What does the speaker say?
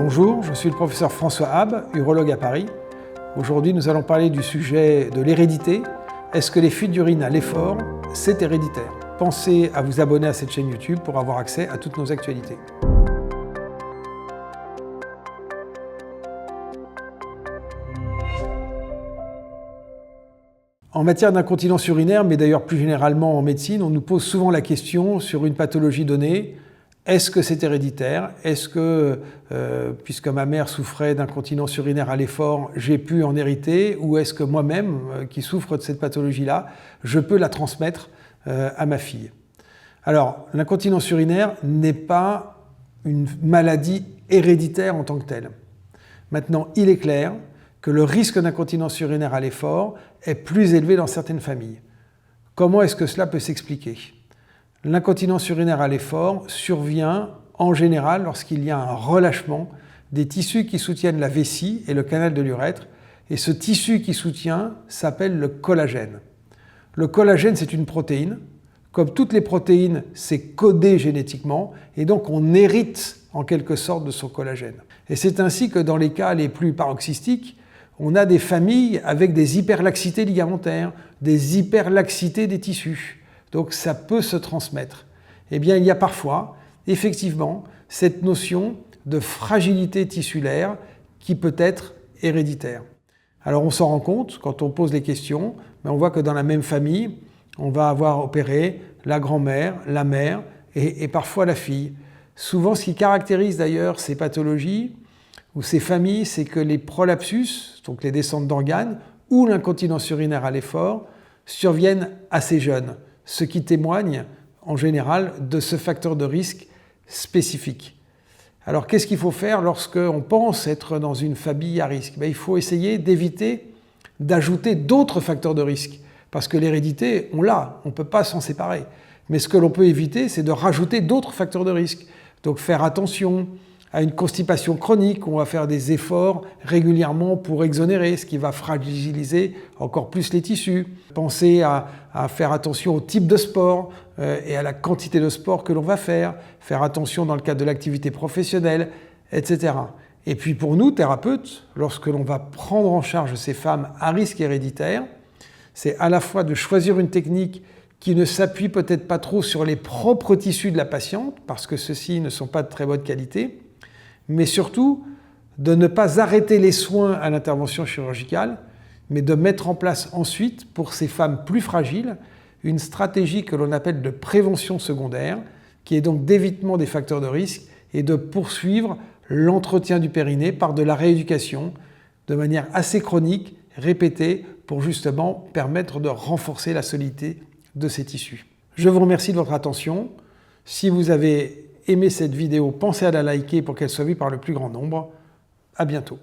Bonjour, je suis le professeur François Habb, urologue à Paris. Aujourd'hui, nous allons parler du sujet de l'hérédité. Est-ce que les fuites d'urine à l'effort, c'est héréditaire? Pensez à vous abonner à cette chaîne YouTube pour avoir accès à toutes nos actualités. En matière d'incontinence urinaire, mais d'ailleurs plus généralement en médecine, on nous pose souvent la question sur une pathologie donnée. Est-ce que c'est héréditaire? Est-ce que, puisque ma mère souffrait d'incontinence urinaire à l'effort, j'ai pu en hériter? Ou est-ce que moi-même, qui souffre de cette pathologie-là, je peux la transmettre à ma fille? Alors, l'incontinence urinaire n'est pas une maladie héréditaire en tant que telle. Maintenant, il est clair que le risque d'incontinence urinaire à l'effort est plus élevé dans certaines familles. Comment est-ce que cela peut s'expliquer? L'incontinence urinaire à l'effort survient en général lorsqu'il y a un relâchement des tissus qui soutiennent la vessie et le canal de l'urètre. Et ce tissu qui soutient s'appelle le collagène. Le collagène, c'est une protéine. Comme toutes les protéines, c'est codé génétiquement et donc on hérite en quelque sorte de son collagène. Et c'est ainsi que dans les cas les plus paroxystiques, on a des familles avec des hyperlaxités ligamentaires, des hyperlaxités des tissus. Donc ça peut se transmettre. Eh bien, il y a parfois, effectivement, cette notion de fragilité tissulaire qui peut être héréditaire. Alors on s'en rend compte quand on pose les questions, mais on voit que dans la même famille, on va avoir opéré la grand-mère, la mère et parfois la fille. Souvent, ce qui caractérise d'ailleurs ces pathologies ou ces familles, c'est que les prolapsus, donc les descentes d'organes, ou l'incontinence urinaire à l'effort, surviennent assez jeunes, ce qui témoigne en général de ce facteur de risque spécifique. Alors qu'est-ce qu'il faut faire lorsqu'on pense être dans une famille à risque? Il faut essayer d'éviter d'ajouter d'autres facteurs de risque, parce que l'hérédité, on l'a, on ne peut pas s'en séparer. Mais ce que l'on peut éviter, c'est de rajouter d'autres facteurs de risque. Donc faire attention à une constipation chronique, on va faire des efforts régulièrement pour exonérer, ce qui va fragiliser encore plus les tissus. Pensez à faire attention au type de sport et à la quantité de sport que l'on va faire attention dans le cadre de l'activité professionnelle, etc. Et puis pour nous, thérapeutes, lorsque l'on va prendre en charge ces femmes à risque héréditaire, c'est à la fois de choisir une technique qui ne s'appuie peut-être pas trop sur les propres tissus de la patiente, parce que ceux-ci ne sont pas de très bonne qualité, mais surtout de ne pas arrêter les soins à l'intervention chirurgicale, mais de mettre en place ensuite, pour ces femmes plus fragiles, une stratégie que l'on appelle de prévention secondaire, qui est donc d'évitement des facteurs de risque et de poursuivre l'entretien du périnée par de la rééducation de manière assez chronique, répétée, pour justement permettre de renforcer la solidité de ces tissus. Je vous remercie de votre attention. Si vous avez aimé cette vidéo, pensez à la liker pour qu'elle soit vue par le plus grand nombre. À bientôt.